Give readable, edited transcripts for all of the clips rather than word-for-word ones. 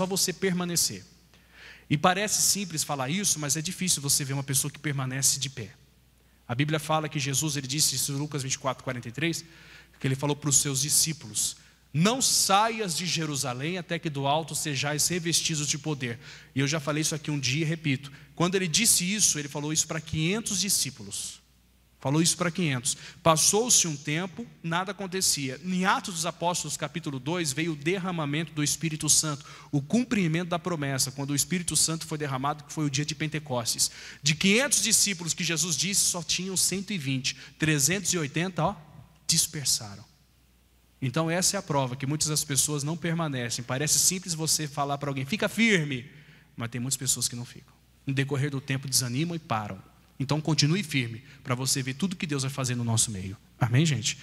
só você permanecer. E parece simples falar isso, mas é difícil você ver uma pessoa que permanece de pé. A Bíblia fala que Jesus, ele disse isso em Lucas 24:43, que ele falou para os seus discípulos: não saias de Jerusalém até que do alto sejais revestidos de poder. E eu já falei isso aqui um dia e repito. Quando ele disse isso, ele falou isso para 500 discípulos. Falou isso para 500. Passou-se um tempo, nada acontecia. Em Atos dos Apóstolos, capítulo 2, veio o derramamento do Espírito Santo, o cumprimento da promessa, quando o Espírito Santo foi derramado, que foi o dia de Pentecostes. De 500 discípulos que Jesus disse, só tinham 120. 380, dispersaram. Então essa é a prova, que muitas das pessoas não permanecem. Parece simples você falar para alguém, fica firme, mas tem muitas pessoas que não ficam. No decorrer do tempo desanimam e param. Então continue firme, para você ver tudo que Deus vai fazer no nosso meio. Amém, gente?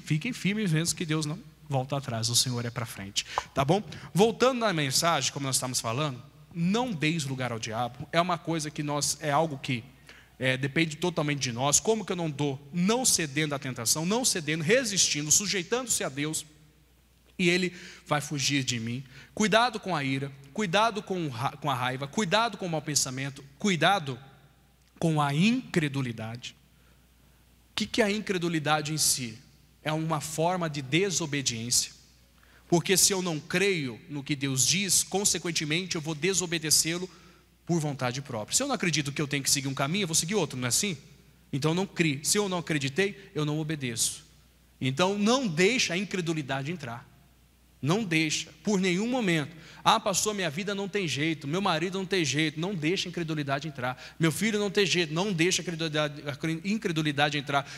Fiquem firmes mesmo, que Deus não volta atrás, o Senhor é para frente. Tá bom? Voltando na mensagem, como nós estamos falando, não deis lugar ao diabo. É uma coisa que é algo que depende totalmente de nós. Como que eu não dou? Não cedendo à tentação, não cedendo, resistindo, sujeitando-se a Deus, e Ele vai fugir de mim. Cuidado com a ira, cuidado com a raiva, cuidado com o mau pensamento, cuidado com a incredulidade. O que é a incredulidade em si? É uma forma de desobediência. Porque se eu não creio no que Deus diz, consequentemente eu vou desobedecê-lo por vontade própria. Se eu não acredito que eu tenho que seguir um caminho, eu vou seguir outro, não é assim? Então eu não crio. Se eu não acreditei, eu não obedeço. Então não deixa a incredulidade entrar. Não deixa, por nenhum momento. Ah, pastor, minha vida não tem jeito, meu marido não tem jeito. Não deixa a incredulidade entrar. Meu filho não tem jeito, não deixa a incredulidade entrar.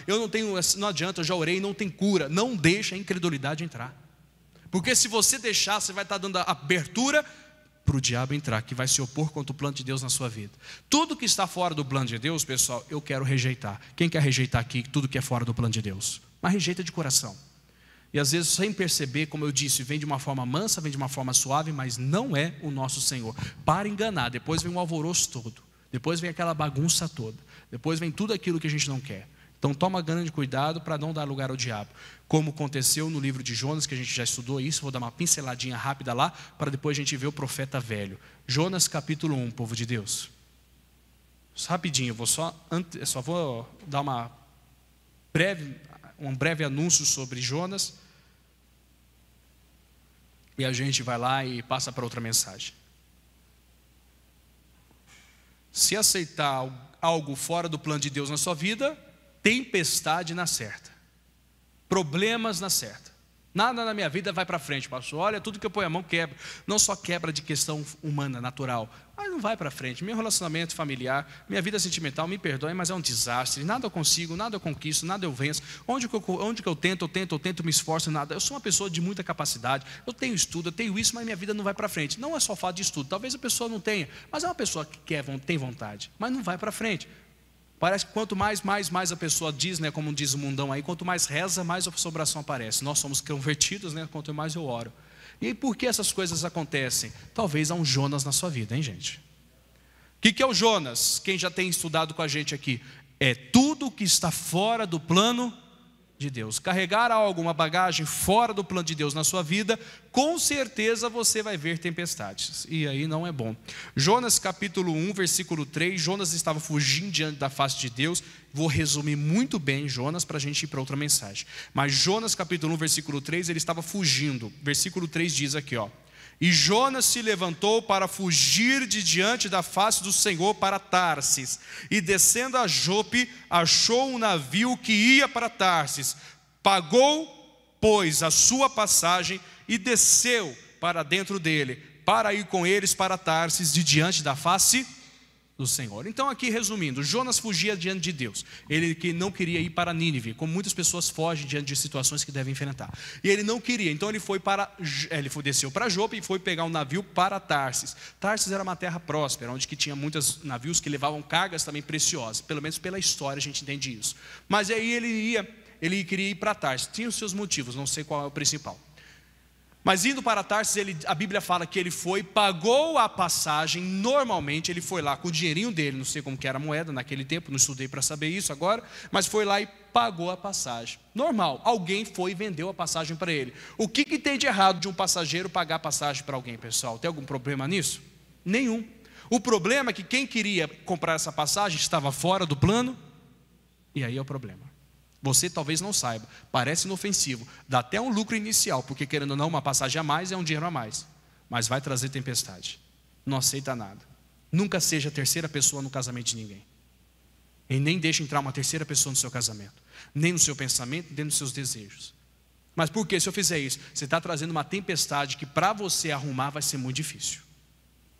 Não adianta, eu já orei, não tem cura. Não deixa a incredulidade entrar. Porque se você deixar, você vai estar dando abertura para o diabo entrar, que vai se opor contra o plano de Deus na sua vida. Tudo que está fora do plano de Deus, pessoal, eu quero rejeitar. Quem quer rejeitar aqui tudo que é fora do plano de Deus? Mas rejeita de coração. E às vezes sem perceber, como eu disse, vem de uma forma mansa, vem de uma forma suave, mas não é o nosso Senhor. Para enganar, depois vem um alvoroço todo, depois vem aquela bagunça toda, depois vem tudo aquilo que a gente não quer. Então toma grande cuidado para não dar lugar ao diabo. Como aconteceu no livro de Jonas, que a gente já estudou isso, vou dar uma pinceladinha rápida lá, para depois a gente ver o profeta velho. Jonas capítulo 1, povo de Deus. Rapidinho, eu só vou dar um breve anúncio sobre Jonas, e a gente vai lá e passa para outra mensagem. Se aceitar algo fora do plano de Deus na sua vida, tempestade na certa, problemas na certa. Nada na minha vida vai para frente, pastor. Olha, tudo que eu ponho a mão quebra. Não só quebra de questão humana, natural, mas não vai para frente. Meu relacionamento familiar, minha vida sentimental, me perdoe, mas é um desastre. Nada eu consigo, nada eu conquisto, nada eu venço. Onde que eu tento, me esforço, nada. Eu sou uma pessoa de muita capacidade, eu tenho estudo, eu tenho isso, mas minha vida não vai para frente. Não é só fato de estudo, talvez a pessoa não tenha, mas é uma pessoa que tem vontade, mas não vai para frente. Parece que quanto mais a pessoa diz, né, como diz o mundão aí, quanto mais reza, mais a sua oração aparece. Nós somos convertidos, né, quanto mais eu oro. E aí, por que essas coisas acontecem? Talvez há um Jonas na sua vida, hein, gente? O que é o Jonas? Quem já tem estudado com a gente aqui? É tudo que está fora do plano de Deus. Carregar algo, uma bagagem fora do plano de Deus na sua vida, com certeza você vai ver tempestades, e aí não é bom. Jonas capítulo 1, versículo 3, Jonas estava fugindo diante da face de Deus. Vou resumir muito bem Jonas para a gente ir para outra mensagem. Mas Jonas capítulo 1, versículo 3, ele estava fugindo. Versículo 3 diz aqui, e Jonas se levantou para fugir de diante da face do Senhor para Tarsis, e descendo a Jope, achou um navio que ia para Tarsis. Pagou, pois, a sua passagem e desceu para dentro dele, para ir com eles para Tarsis, de diante da face do Senhor. Então aqui resumindo, Jonas fugia diante de Deus. Ele que não queria ir para Nínive, como muitas pessoas fogem diante de situações que devem enfrentar. E ele não queria, então ele desceu para Jope e foi pegar um navio para Tarsis. Tarsis era uma terra próspera, onde que tinha muitos navios que levavam cargas também preciosas. Pelo menos pela história a gente entende isso. Mas aí ele queria ir para Tarsis. Tinha os seus motivos, não sei qual é o principal. Mas indo para Tarsis, a Bíblia fala que ele foi, pagou a passagem. Normalmente ele foi lá com o dinheirinho dele, não sei como que era a moeda naquele tempo, não estudei para saber isso agora, mas foi lá e pagou a passagem. Normal, alguém foi e vendeu a passagem para ele. O que tem de errado de um passageiro pagar a passagem para alguém, pessoal? Tem algum problema nisso? Nenhum. O problema é que quem queria comprar essa passagem estava fora do plano, e aí é o problema. Você talvez não saiba, parece inofensivo, dá até um lucro inicial, porque querendo ou não, uma passagem a mais é um dinheiro a mais, mas vai trazer tempestade. Não aceita nada. Nunca seja a terceira pessoa no casamento de ninguém. E nem deixe entrar uma terceira pessoa no seu casamento, nem no seu pensamento, nem nos seus desejos. Mas por que? Se eu fizer isso, você está trazendo uma tempestade que para você arrumar vai ser muito difícil.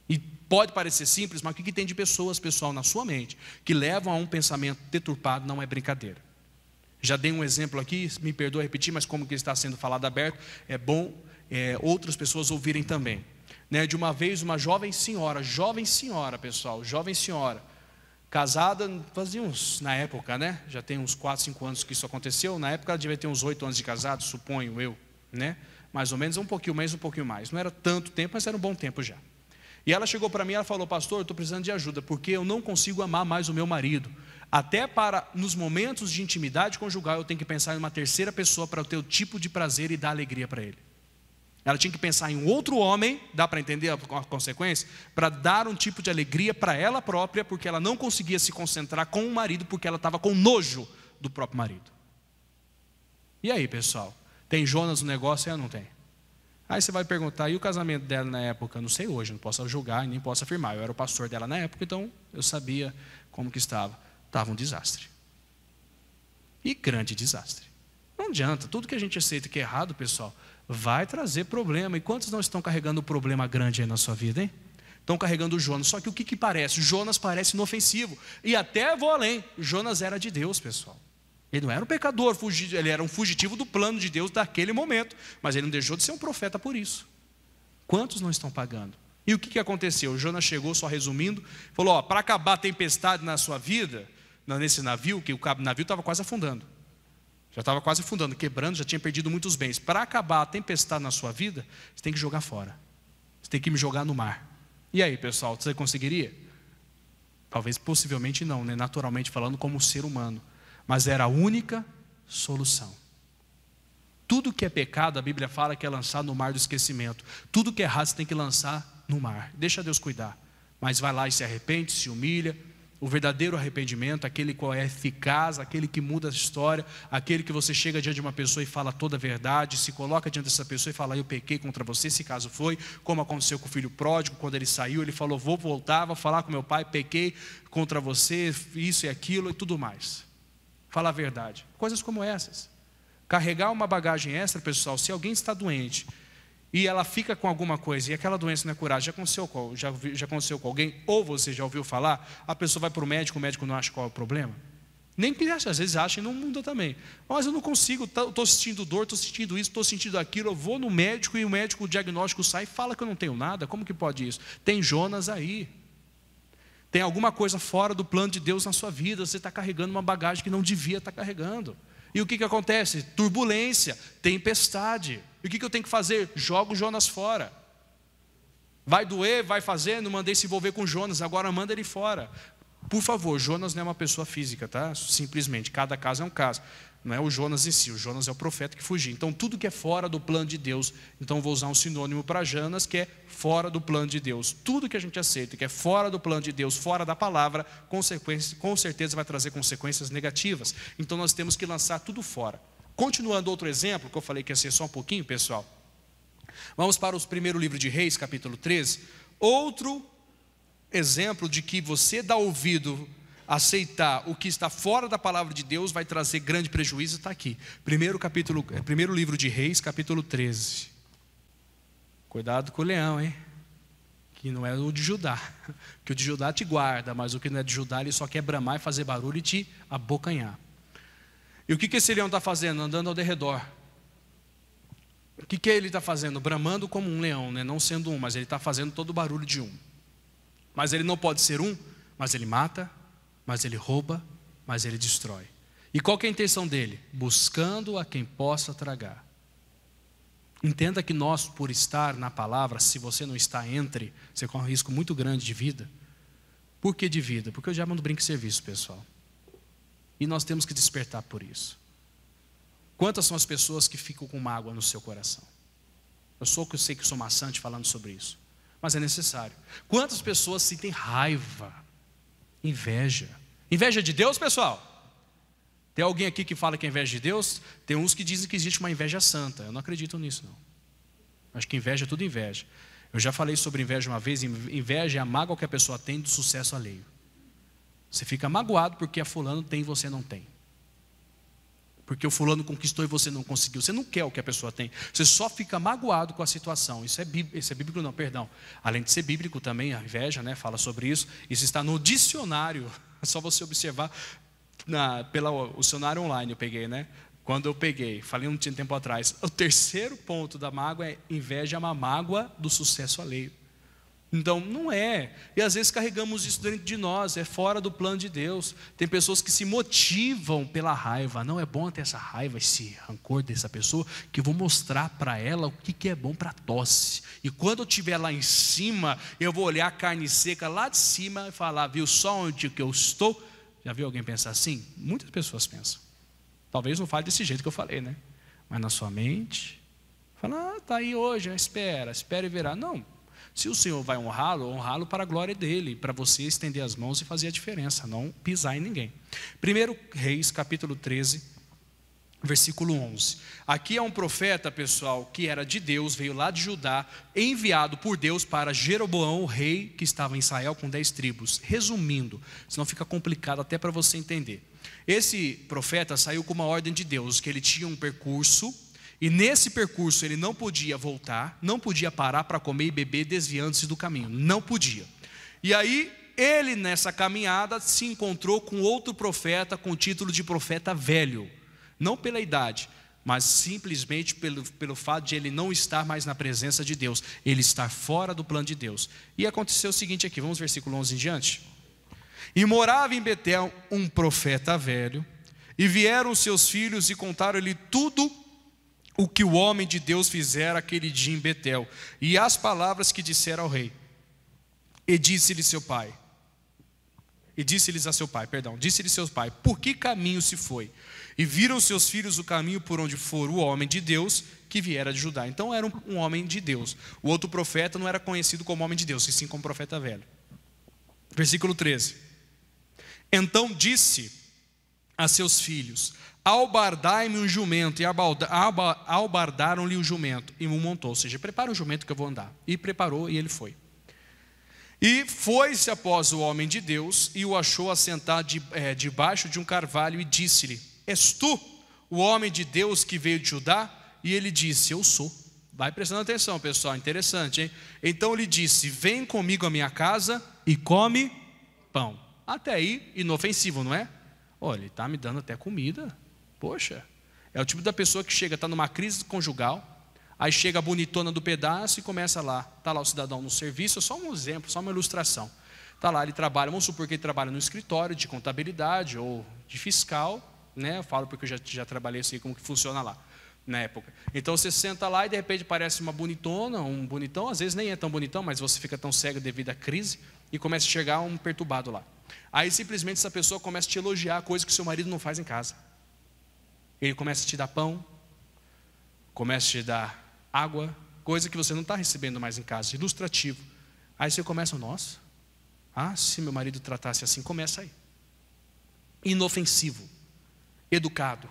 E pode parecer simples, mas o que tem de pessoas, pessoal, na sua mente, que levam a um pensamento deturpado, não é brincadeira. Já dei um exemplo aqui, me perdoa repetir, mas como que está sendo falado aberto, é bom outras pessoas ouvirem também. De uma vez, uma jovem senhora, pessoal, jovem senhora, casada, fazia na época, já tem uns 4, 5 anos que isso aconteceu, na época ela devia ter uns 8 anos de casado, suponho eu, mais ou menos, um pouquinho mais, não era tanto tempo, mas era um bom tempo já. E ela chegou para mim e falou: pastor, eu estou precisando de ajuda, porque eu não consigo amar mais o meu marido. Até nos momentos de intimidade conjugal, eu tenho que pensar em uma terceira pessoa para ter o tipo de prazer e dar alegria para ele. Ela tinha que pensar em um outro homem, dá para entender a consequência? Para dar um tipo de alegria para ela própria, porque ela não conseguia se concentrar com o marido, porque ela estava com nojo do próprio marido. E aí, pessoal? Tem Jonas no negócio ou não tem? Aí você vai perguntar, e o casamento dela na época? Não sei hoje, não posso julgar e nem posso afirmar. Eu era o pastor dela na época, então eu sabia como que estava. Estava um desastre. E grande desastre. Não adianta, tudo que a gente aceita que é errado, pessoal, vai trazer problema. E quantos não estão carregando um problema grande aí na sua vida, hein? Estão carregando o Jonas. Só que o que parece? Jonas parece inofensivo. E até vou além, Jonas era de Deus, pessoal. Ele não era um pecador, ele era um fugitivo do plano de Deus daquele momento. Mas ele não deixou de ser um profeta por isso. Quantos não estão pagando? E o que aconteceu? Jonas chegou, só resumindo, falou: para acabar a tempestade na sua vida, nesse navio, que o navio estava quase afundando. Já estava quase afundando, quebrando, já tinha perdido muitos bens. Para acabar a tempestade na sua vida, você tem que jogar fora. Você tem que me jogar no mar. E aí, pessoal, você conseguiria? Talvez, possivelmente não, naturalmente falando, como ser humano. Mas era a única solução. Tudo que é pecado, a Bíblia fala que é lançado no mar do esquecimento. Tudo que é errado, você tem que lançar no mar. Deixa Deus cuidar. Mas vai lá e se arrepende, se humilha. O verdadeiro arrependimento, aquele qual é eficaz, aquele que muda a história, aquele que você chega diante de uma pessoa e fala toda a verdade, se coloca diante dessa pessoa e fala: eu pequei contra você, se caso foi, como aconteceu com o filho pródigo, quando ele saiu, ele falou: vou voltar, vou falar com meu pai, pequei contra você, isso e aquilo e tudo mais. Fala a verdade. Coisas como essas. Carregar uma bagagem extra, pessoal, se alguém está doente e ela fica com alguma coisa e aquela doença não é curada, já aconteceu com alguém, ou você já ouviu falar, a pessoa vai para o médico não acha qual é o problema. Nem que às vezes acha e não muda também. Mas eu não consigo, estou sentindo dor, estou sentindo isso, estou sentindo aquilo, eu vou no médico e o médico, o diagnóstico sai e fala que eu não tenho nada. Como que pode isso? Tem Jonas aí. Tem alguma coisa fora do plano de Deus na sua vida, você está carregando uma bagagem que não devia estar carregando. E o que acontece? Turbulência, tempestade. E o que eu tenho que fazer? Jogo Jonas fora. Vai doer, vai fazer, não mandei se envolver com Jonas, agora manda ele fora. Por favor, Jonas não é uma pessoa física, tá? Simplesmente, cada caso é um caso. Não é o Jonas em si, o Jonas é o profeta que fugiu. Então tudo que é fora do plano de Deus, então vou usar um sinônimo para Jonas, que é fora do plano de Deus. Tudo que a gente aceita, que é fora do plano de Deus, fora da palavra, com certeza vai trazer consequências negativas. Então nós temos que lançar tudo fora. Continuando outro exemplo, que eu falei que ia ser só um pouquinho, pessoal. Vamos para o primeiro livro de Reis, capítulo 13. Outro exemplo de que você dá ouvido, aceitar o que está fora da palavra de Deus vai trazer grande prejuízo, está aqui. Primeiro livro de Reis, capítulo 13. Cuidado com o leão, hein? Que não é o de Judá. Que o de Judá te guarda, mas o que não é de Judá, ele só quer bramar e fazer barulho e te abocanhar. E o que esse leão está fazendo? Andando ao derredor. O que ele está fazendo? Bramando como um leão, não sendo um, mas ele está fazendo todo o barulho de um. Mas ele não pode ser um, mas ele mata, mas ele rouba, mas ele destrói. E qual que é a intenção dele? Buscando a quem possa tragar. Entenda que nós, por estar na palavra, se você não está entre, você corre um risco muito grande de vida. Por que de vida? Porque o diabo não brinca em serviço, pessoal. E nós temos que despertar por isso. Quantas são as pessoas que ficam com mágoa no seu coração? Eu sei que sou maçante falando sobre isso, mas é necessário. Quantas pessoas sentem raiva, inveja? Inveja de Deus, pessoal? Tem alguém aqui que fala que é inveja de Deus? Tem uns que dizem que existe uma inveja santa. Eu não acredito nisso, não. Acho que inveja é tudo inveja. Eu já falei sobre inveja uma vez. Inveja é a mágoa que a pessoa tem do sucesso alheio. Você fica magoado porque a fulano tem e você não tem. Porque o fulano conquistou e você não conseguiu. Você não quer o que a pessoa tem. Você só fica magoado com a situação. Isso é bíblico, não, perdão. Além de ser bíblico também, a inveja, né, fala sobre isso. Isso está no dicionário. É só você observar. O dicionário online eu peguei, né? Quando eu peguei, falei um tempo atrás, o terceiro ponto da mágoa é inveja, é uma mágoa do sucesso alheio. Então, não é. E às vezes carregamos isso dentro de nós, é fora do plano de Deus. Tem pessoas que se motivam pela raiva. Não é bom ter essa raiva, esse rancor dessa pessoa, que eu vou mostrar para ela o que é bom para a tosse. E quando eu estiver lá em cima, eu vou olhar a carne seca lá de cima e falar, viu só onde que eu estou? Já viu alguém pensar assim? Muitas pessoas pensam. Talvez não fale desse jeito que eu falei, né? Mas na sua mente, fala, está aí hoje, espera e verá. Não. Se o Senhor vai honrá-lo para a glória dele, para você estender as mãos e fazer a diferença, não pisar em ninguém. 1 Reis, capítulo 13, versículo 11. Aqui é um profeta, pessoal, que era de Deus, veio lá de Judá, enviado por Deus para Jeroboão, o rei que estava em Israel com 10 tribos. Resumindo, senão fica complicado até para você entender. Esse profeta saiu com uma ordem de Deus, que ele tinha um percurso, e nesse percurso ele não podia voltar, não podia parar para comer e beber desviando-se do caminho, não podia. E aí ele nessa caminhada se encontrou com outro profeta com o título de profeta velho, não pela idade, mas simplesmente pelo fato de ele não estar mais na presença de Deus, ele estar fora do plano de Deus. E aconteceu o seguinte aqui, vamos versículo 11 em diante. E morava em Betel um profeta velho, e vieram seus filhos e contaram-lhe tudo o que o homem de Deus fizera aquele dia em Betel, e as palavras que dissera ao rei. E disse-lhe a seu pai, disse-lhe seu pai, por que caminho se foi? E viram seus filhos o caminho por onde for o homem de Deus que viera de Judá. Então era um homem de Deus. O outro profeta não era conhecido como homem de Deus, e sim como profeta velho. Versículo 13. Então disse a seus filhos, albardai-me um jumento, e albardaram-lhe o jumento, e o montou, ou seja, prepara o jumento que eu vou andar. E preparou, e ele foi. E foi-se após o homem de Deus, e o achou assentado debaixo de um carvalho, e disse-lhe, és tu o homem de Deus que veio de Judá? E ele disse, eu sou. Vai prestando atenção, pessoal, interessante, hein? Então ele disse, vem comigo à minha casa e come pão. Até aí, inofensivo, não é? Olha, ele está me dando até comida. Poxa, é o tipo da pessoa que chega, está numa crise conjugal, aí chega a bonitona do pedaço e começa lá. Está lá o cidadão no serviço, só um exemplo, só uma ilustração. Está lá, ele trabalha, vamos supor que ele trabalha no escritório de contabilidade ou de fiscal, né? Eu falo porque eu já trabalhei assim, como que funciona lá, na época. Então você senta lá e de repente parece uma bonitona, um bonitão, às vezes nem é tão bonitão, mas você fica tão cego devido à crise, e começa a chegar um perturbado lá. Aí simplesmente essa pessoa começa a te elogiar, coisa que o seu marido não faz em casa. Ele começa a te dar pão, começa a te dar água, coisa que você não está recebendo mais em casa, ilustrativo. Aí você começa, nossa, se meu marido tratasse assim, começa aí. Inofensivo, educado.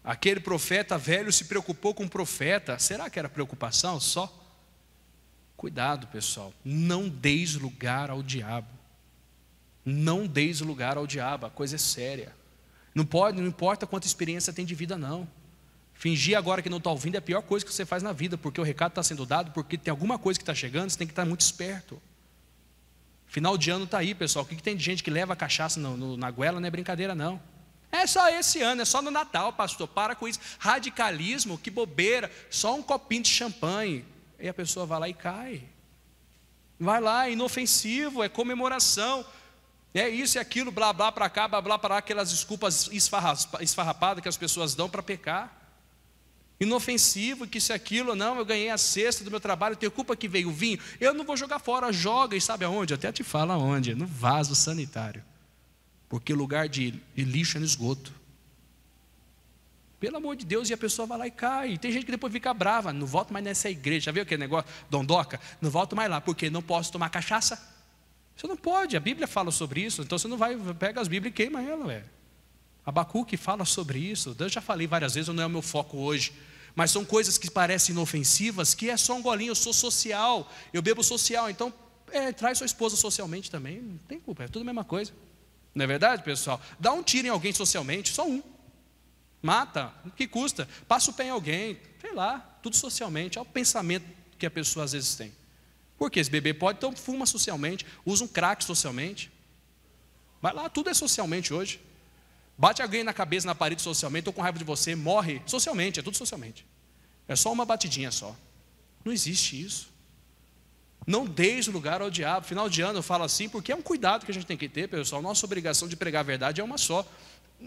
Aquele profeta velho se preocupou com o profeta, será que era preocupação só? Cuidado, pessoal, não deis lugar ao diabo. Não deis lugar ao diabo, a coisa é séria. Não importa quanta experiência tem de vida, não. Fingir agora que não está ouvindo é a pior coisa que você faz na vida, porque o recado está sendo dado, porque tem alguma coisa que está chegando, você tem que estar muito esperto. Final de ano está aí, pessoal. O que tem de gente que leva cachaça na goela não é brincadeira, não. É só esse ano, é só no Natal, pastor. Para com isso. Radicalismo, que bobeira. Só um copinho de champanhe. E a pessoa vai lá e cai. Vai lá, é inofensivo, é comemoração. É isso e aquilo, blá blá para cá, blá blá para lá, aquelas desculpas esfarrapadas que as pessoas dão para pecar. Inofensivo, que isso e aquilo, não, eu ganhei a cesta do meu trabalho, tenho culpa que veio o vinho, eu não vou jogar fora, joga, e sabe aonde? Até te falo aonde, no vaso sanitário. Porque lugar de lixo é no esgoto. Pelo amor de Deus, e a pessoa vai lá e cai. E tem gente que depois fica brava, não volto mais nessa igreja. Já viu aquele negócio, dondoca? Não volto mais lá, porque não posso tomar cachaça. Você não pode, a Bíblia fala sobre isso. Então você não vai, pega as Bíblias e queima ela, velho. Abacuque fala sobre isso. Eu já falei várias vezes, não é o meu foco hoje. Mas são coisas que parecem inofensivas, que é só um golinho, eu sou social, eu bebo social. Então, traz sua esposa socialmente também, não tem culpa, é tudo a mesma coisa. Não é verdade, pessoal? Dá um tiro em alguém socialmente, só um. Mata, o que custa? Passa o pé em alguém, sei lá, tudo socialmente. Olha o pensamento que a pessoa às vezes tem. Porque esse bebê pode, então fuma socialmente, usa um crack socialmente. Vai lá, tudo é socialmente hoje. Bate alguém na cabeça, na parede socialmente, estou com raiva de você, morre socialmente, é tudo socialmente. É só uma batidinha só. Não existe isso. Não deis lugar ao diabo. Final de ano eu falo assim, porque é um cuidado que a gente tem que ter, pessoal. Nossa obrigação de pregar a verdade é uma só.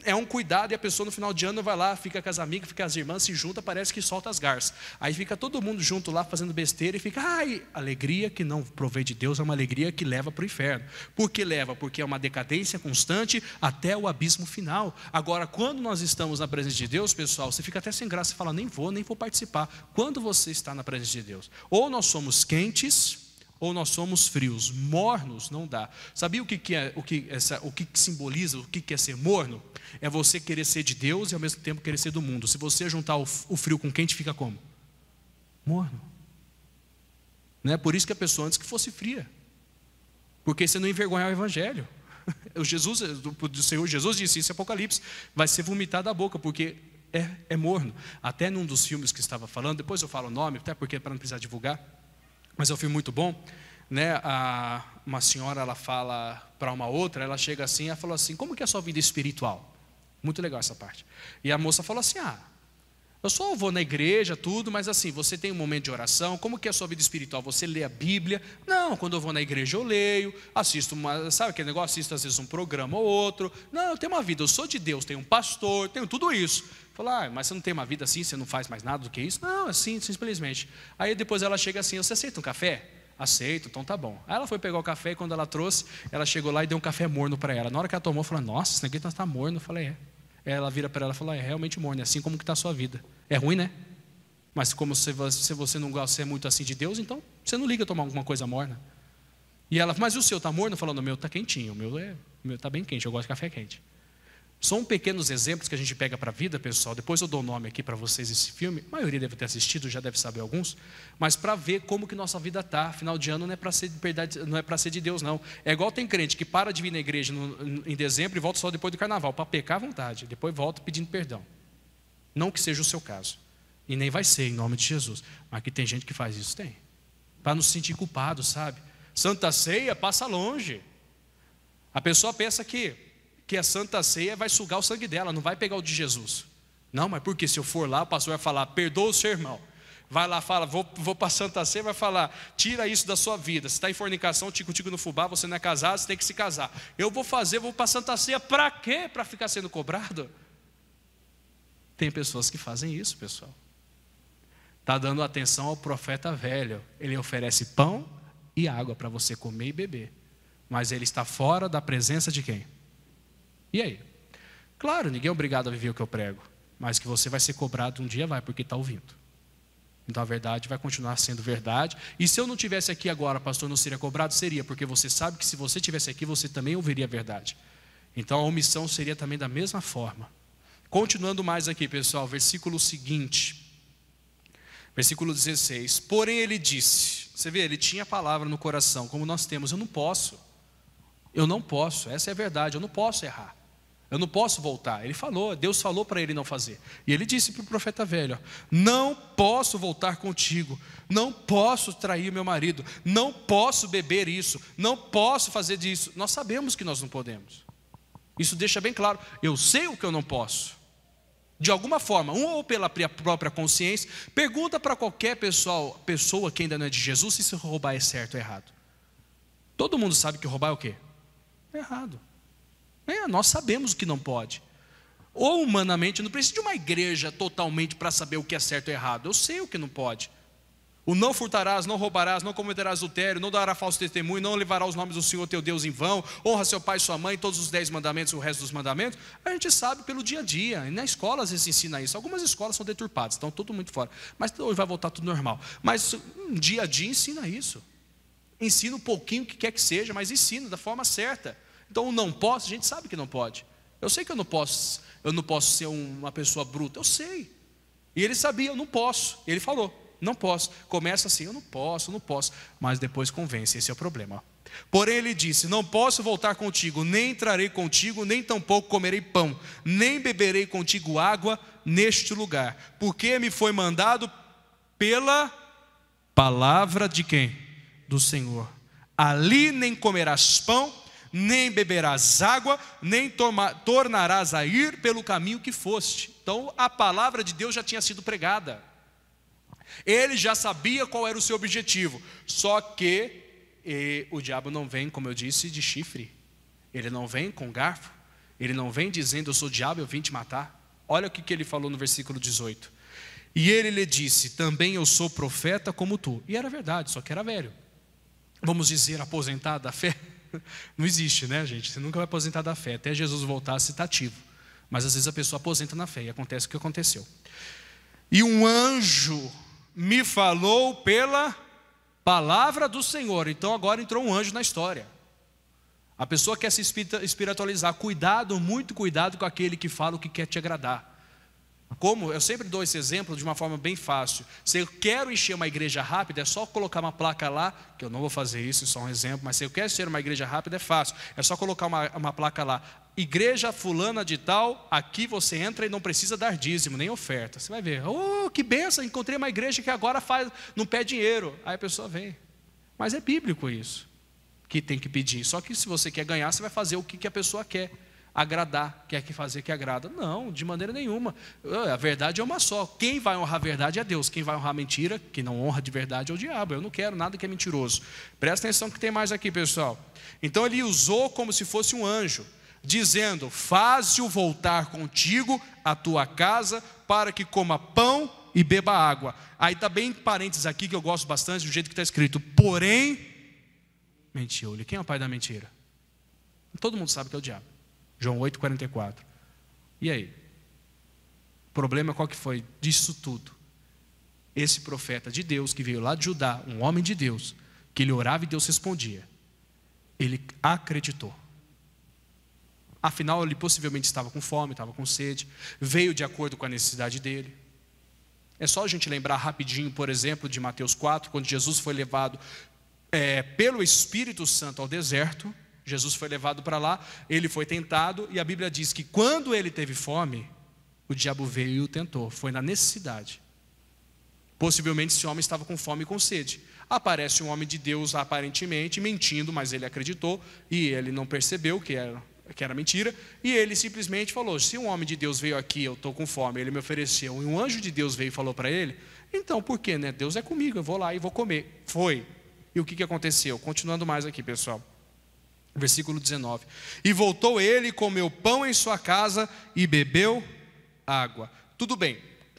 É um cuidado, e a pessoa no final de ano vai lá, fica com as amigas, fica com as irmãs, se junta, parece que solta as garças. Aí fica todo mundo junto lá fazendo besteira e fica, alegria que não provém de Deus é uma alegria que leva para o inferno. Por que leva? Porque é uma decadência constante até o abismo final. Agora, quando nós estamos na presença de Deus, pessoal, você fica até sem graça e fala, nem vou participar. Quando você está na presença de Deus, ou nós somos quentes, ou nós somos frios. Mornos não dá. Sabia o que simboliza, o que é ser morno? É você querer ser de Deus e ao mesmo tempo querer ser do mundo. Se você juntar o frio com o quente, fica como? Morno. Não é por isso que a pessoa antes que fosse fria. Porque você não envergonhar o evangelho. O Senhor Jesus disse isso em Apocalipse. Vai ser vomitado da boca, porque é morno. Até num dos filmes que estava falando, depois eu falo o nome, até porque para não precisar divulgar. Mas é um filme muito bom, né? Uma senhora, ela fala para uma outra, ela chega assim, ela falou assim, como que é a sua vida espiritual? Muito legal essa parte. E a moça falou assim, eu só vou na igreja, tudo, mas assim, você tem um momento de oração, como que é a sua vida espiritual? Você lê a Bíblia? Não, quando eu vou na igreja eu leio, assisto, sabe aquele negócio? Assisto às vezes um programa ou outro. Não, eu tenho uma vida, eu sou de Deus, tenho um pastor, tenho tudo isso. Falou, mas você não tem uma vida assim, você não faz mais nada do que isso? Não, assim, simplesmente. Aí depois ela chega assim, você aceita um café? Aceito, então tá bom. Aí ela foi pegar o café e quando ela trouxe, ela chegou lá e deu um café morno para ela. Na hora que ela tomou, falou, nossa, esse negócio está morno. Eu falei, Ela vira para ela e falou, é realmente morno, é assim como que está a sua vida. É ruim, né? Mas como se você não gosta de ser muito assim de Deus, então você não liga a tomar alguma coisa morna. E ela, mas o seu está morno? Falando, o meu está quentinho, o meu está bem quente, eu gosto de café quente. São pequenos exemplos que a gente pega para a vida, pessoal. Depois eu dou o nome aqui para vocês esse filme. A maioria deve ter assistido, já deve saber alguns. Mas para ver como que nossa vida está. Final de ano não é para ser de verdade, não é para ser de Deus, não. É igual tem crente que para de vir na igreja em dezembro e volta só depois do carnaval, para pecar à vontade. Depois volta pedindo perdão. Não que seja o seu caso. E nem vai ser, em nome de Jesus. Mas que tem gente que faz isso, tem. Para não se sentir culpado, sabe? Santa Ceia passa longe. A pessoa pensa que a Santa Ceia vai sugar o sangue dela, não vai pegar o de Jesus. Não, mas porque se eu for lá, o pastor vai falar, perdoa o seu irmão. Vai lá, fala, vou para a Santa Ceia, vai falar, tira isso da sua vida. Se está em fornicação, tico-tico no fubá, você não é casado, você tem que se casar. Eu vou para a Santa Ceia, para quê? Para ficar sendo cobrado? Tem pessoas que fazem isso, pessoal. Está dando atenção ao profeta velho. Ele oferece pão e água para você comer e beber. Mas ele está fora da presença de quem? E aí? Claro, ninguém é obrigado a viver o que eu prego, mas que você vai ser cobrado um dia, vai, porque está ouvindo. Então a verdade vai continuar sendo verdade. E se eu não estivesse aqui agora, pastor, não seria cobrado? Seria, porque você sabe que se você estivesse aqui, você também ouviria a verdade. Então a omissão seria também da mesma forma. Continuando mais aqui, pessoal, versículo seguinte. Versículo 16. Porém ele disse, você vê, ele tinha a palavra no coração, como nós temos, eu não posso, essa é a verdade, eu não posso errar. Eu não posso voltar. Ele falou, Deus falou para ele não fazer. E ele disse para o profeta velho, não posso voltar contigo, não posso trair meu marido, não posso beber isso, não posso fazer disso. Nós sabemos que nós não podemos. Isso deixa bem claro, eu sei o que eu não posso. De alguma forma, ou pela própria consciência, pergunta para qualquer pessoa que ainda não é de Jesus, se roubar é certo ou errado. Todo mundo sabe que roubar é o quê? É errado. Nós sabemos o que não pode. Ou humanamente, eu não preciso de uma igreja totalmente para saber o que é certo ou errado. Eu sei o que não pode. O não furtarás, não roubarás, não cometerás adultério, não dará falso testemunho, não levará os nomes do Senhor teu Deus em vão, honra seu pai e sua mãe, todos os 10 mandamentos e o resto dos mandamentos. A gente sabe pelo dia a dia, e na escola às vezes ensina isso. Algumas escolas são deturpadas, estão tudo muito fora, mas hoje vai voltar tudo normal. Mas dia a dia ensina isso. Ensina um pouquinho o que quer que seja, mas ensina da forma certa. Então o não posso, a gente sabe que não pode. Eu sei que eu não posso ser uma pessoa bruta, eu sei. E ele sabia, eu não posso. Ele falou, não posso. Começa assim, eu não posso. Mas depois convence, esse é o problema. Porém ele disse, não posso voltar contigo, nem entrarei contigo, nem tampouco comerei pão, nem beberei contigo água neste lugar. Porque me foi mandado pela palavra de quem? Do Senhor. Ali nem comerás pão, nem beberás água, nem tornarás a ir pelo caminho que foste. Então a palavra de Deus já tinha sido pregada. Ele já sabia qual era o seu objetivo. Só que o diabo não vem, como eu disse, de chifre. Ele não vem com garfo. Ele não vem dizendo, eu sou o diabo, eu vim te matar. Olha o que ele falou no versículo 18. E ele lhe disse, também eu sou profeta como tu. E era verdade, só que era velho. Vamos dizer, aposentado da fé? Não existe, né, gente? Você nunca vai aposentar da fé. Até Jesus voltar, você está ativo. Mas às vezes a pessoa aposenta na fé e acontece o que aconteceu. E um anjo me falou pela palavra do Senhor. Então agora entrou um anjo na história. A pessoa quer se espiritualizar. Cuidado, muito cuidado com aquele que fala o que quer te agradar. Como? Eu sempre dou esse exemplo de uma forma bem fácil. Se eu quero encher uma igreja rápida, é só colocar uma placa lá, que eu não vou fazer isso, só um exemplo, mas se eu quero encher uma igreja rápida, é fácil. É só colocar uma placa lá. Igreja fulana de tal, aqui você entra e não precisa dar dízimo, nem oferta. Você vai ver, oh, que benção, encontrei uma igreja que agora não pede dinheiro. Aí a pessoa vem. Mas é bíblico isso, que tem que pedir. Só que se você quer ganhar, você vai fazer o que a pessoa quer. Agradar, quer que fazer que agrada. Não, de maneira nenhuma. A verdade é uma só. Quem vai honrar a verdade é Deus. Quem vai honrar a mentira, que não honra de verdade, é o diabo. Eu não quero nada que é mentiroso. Presta atenção que tem mais aqui, pessoal. Então ele usou como se fosse um anjo, dizendo, faze-o voltar contigo à tua casa, para que coma pão e beba água. Aí está bem parênteses aqui, que eu gosto bastante, do jeito que está escrito, porém, mentiu-lhe. Quem é o pai da mentira? Todo mundo sabe que é o diabo. João 8,44. E aí? O problema qual que foi disso tudo? Esse profeta de Deus, que veio lá de Judá, um homem de Deus, que ele orava e Deus respondia, ele acreditou. Afinal, ele possivelmente estava com fome, estava com sede, veio de acordo com a necessidade dele. É só a gente lembrar rapidinho, por exemplo, de Mateus 4, quando Jesus foi levado pelo Espírito Santo ao deserto. Jesus foi levado para lá, ele foi tentado, e a Bíblia diz que quando ele teve fome, o diabo veio e o tentou, foi na necessidade. Possivelmente esse homem estava com fome e com sede. Aparece um homem de Deus aparentemente mentindo, mas ele acreditou, e ele não percebeu que era mentira, e ele simplesmente falou, se um homem de Deus veio aqui, eu estou com fome, ele me ofereceu, e um anjo de Deus veio e falou para ele, então por quê, né? Deus é comigo, eu vou lá e vou comer. Foi. E o que aconteceu? Continuando mais aqui, pessoal. Versículo 19. E voltou ele, comeu pão em sua casa e bebeu água. Tudo bem,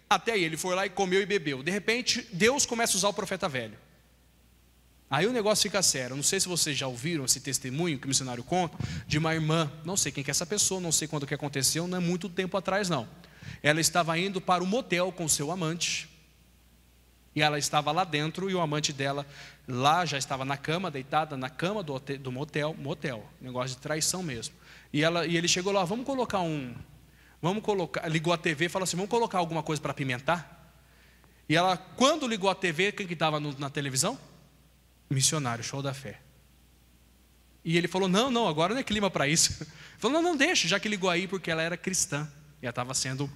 até aí ele foi lá e comeu e bebeu. De repente, Deus começa a usar o profeta velho. Aí o negócio fica sério. Eu não sei se vocês já ouviram esse testemunho que o missionário conta, de uma irmã, não sei quem que é essa pessoa, não sei quando que aconteceu, não é muito tempo atrás não. Ela estava indo para o motel com seu amante, e ela estava lá dentro, e o amante dela lá já estava na cama, deitada na cama do motel, negócio de traição mesmo. E ele chegou lá, ligou a TV e falou assim, vamos colocar alguma coisa para apimentar? E ela, quando ligou a TV, quem que estava na televisão? Missionário, show da fé. E ele falou, não, agora não é clima para isso. Ele falou, não, deixa, já que ligou aí, porque ela era cristã, e ela estava sendo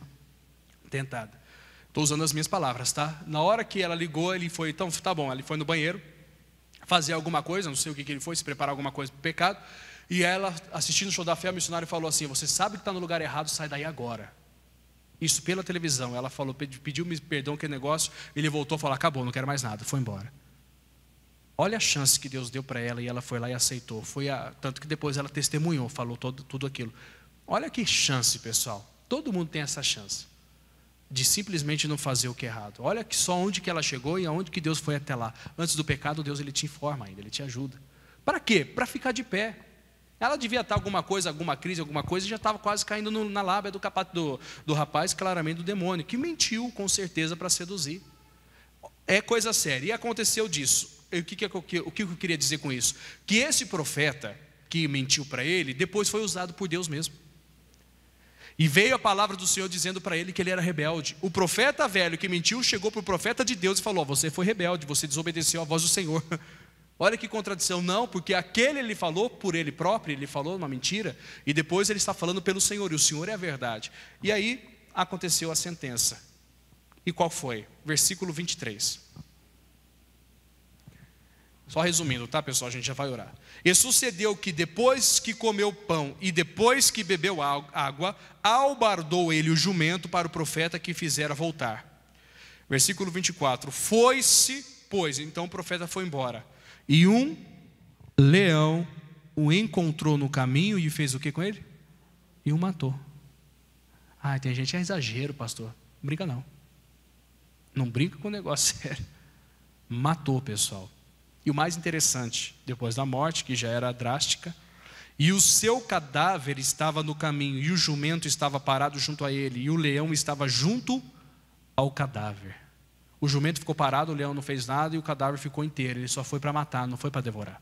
tentada. Estou usando as minhas palavras, tá? Na hora que ela ligou, ele foi, então tá bom, ele foi no banheiro, fazer alguma coisa, não sei o que ele foi, se preparar alguma coisa para o pecado, e ela, assistindo o show da fé, o missionário falou assim, você sabe que está no lugar errado, sai daí agora. Isso pela televisão. Ela falou, pediu perdão aquele negócio, ele voltou e falou, acabou, não quero mais nada, foi embora. Olha a chance que Deus deu para ela, e ela foi lá e aceitou. Tanto que depois ela testemunhou, falou tudo aquilo. Olha que chance, pessoal, todo mundo tem essa chance. de simplesmente não fazer o que é errado. Olha que só onde que ela chegou e aonde que Deus foi até lá. Antes do pecado, Deus ele te informa ainda, ele te ajuda. Para quê? Para ficar de pé. Ela devia estar alguma coisa, alguma crise, alguma coisa, e já estava quase caindo na lábia do rapaz, claramente do demônio, que mentiu com certeza para seduzir. É coisa séria. E aconteceu disso. O que eu queria dizer com isso? Que esse profeta que mentiu para ele, depois foi usado por Deus mesmo. E veio a palavra do Senhor dizendo para ele que ele era rebelde. O profeta velho que mentiu chegou para o profeta de Deus e falou: você foi rebelde, você desobedeceu à voz do Senhor. Olha que contradição. Não, porque aquele ele falou por ele próprio, ele falou uma mentira, e depois ele está falando pelo Senhor, e o Senhor é a verdade. E aí aconteceu a sentença. E qual foi? Versículo 23. Só resumindo, tá, pessoal? A gente já vai orar. E sucedeu que depois que comeu pão e depois que bebeu água, albardou ele o jumento para o profeta que fizera voltar. Versículo 24. Foi-se, pois, então o profeta foi embora. E um leão o encontrou no caminho e fez o que com ele? E o matou. Ah, tem gente que é exagero, pastor. Não brinca não. Não brinca com o negócio sério. Matou, pessoal. E o mais interessante, depois da morte, que já era drástica, e o seu cadáver estava no caminho, e o jumento estava parado junto a ele, e o leão estava junto ao cadáver. O jumento ficou parado, o leão não fez nada, e o cadáver ficou inteiro. Ele só foi para matar, não foi para devorar.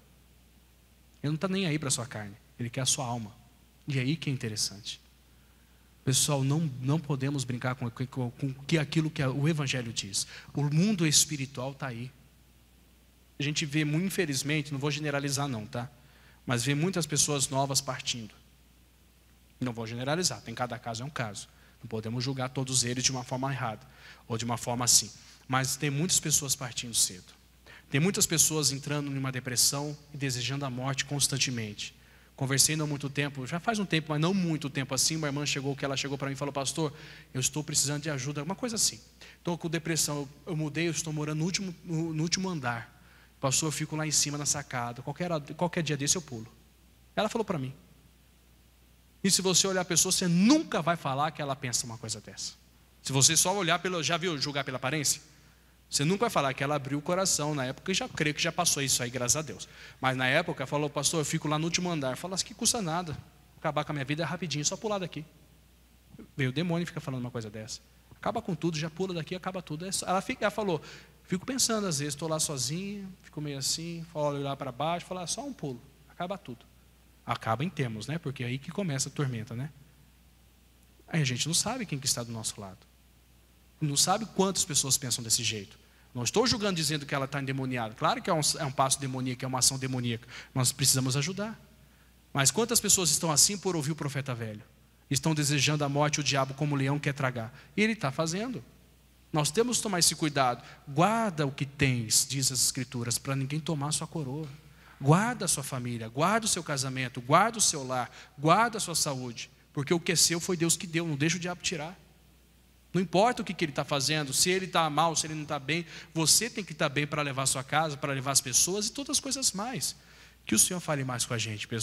Ele não está nem aí para a sua carne, ele quer a sua alma. E aí que é interessante. Pessoal, não podemos brincar com aquilo que o Evangelho diz. O mundo espiritual está aí. A gente vê, muito infelizmente, não vou generalizar não, tá? Mas vê muitas pessoas novas partindo. Não vou generalizar, tem cada caso é um caso. Não podemos julgar todos eles de uma forma errada, ou de uma forma assim. Mas tem muitas pessoas partindo cedo. Tem muitas pessoas entrando em uma depressão e desejando a morte constantemente. Conversei não há muito tempo, já faz um tempo, mas não muito tempo assim, uma irmã chegou para mim e falou: pastor, eu estou precisando de ajuda, uma coisa assim. Estou com depressão, eu mudei, eu estou morando no último andar. Pastor, eu fico lá em cima na sacada, qualquer dia desse eu pulo. Ela falou para mim. E se você olhar a pessoa, você nunca vai falar que ela pensa uma coisa dessa. Se você só olhar já viu julgar pela aparência? Você nunca vai falar que ela abriu o coração na época, e já creio que já passou isso aí, graças a Deus. Mas na época, falou: pastor, eu fico lá no último andar. Fala assim, que custa nada, acabar com a minha vida é rapidinho, só pular daqui. Veio o demônio e fica falando uma coisa dessa. Acaba com tudo, já pula daqui, acaba tudo. Ela falou: fico pensando às vezes, estou lá sozinha, fico meio assim, olho lá para baixo, falo: só um pulo, acaba tudo. Acaba em termos, né? Porque é aí que começa a tormenta, né? Aí a gente não sabe quem que está do nosso lado. Não sabe quantas pessoas pensam desse jeito. Não estou julgando dizendo que ela está endemoniada. Claro que é um passo demoníaco, é uma ação demoníaca. Nós precisamos ajudar. Mas quantas pessoas estão assim por ouvir o profeta velho? Estão desejando a morte, o diabo como o leão quer tragar. E ele está fazendo. Nós temos que tomar esse cuidado. Guarda o que tens, diz as Escrituras, para ninguém tomar a sua coroa. Guarda a sua família, guarda o seu casamento, guarda o seu lar, guarda a sua saúde. Porque o que é seu foi Deus que deu, não deixa o diabo tirar. Não importa o que ele está fazendo, se ele está mal, se ele não está bem, você tem que estar bem para levar a sua casa, para levar as pessoas e todas as coisas mais. Que o Senhor fale mais com a gente, pessoal.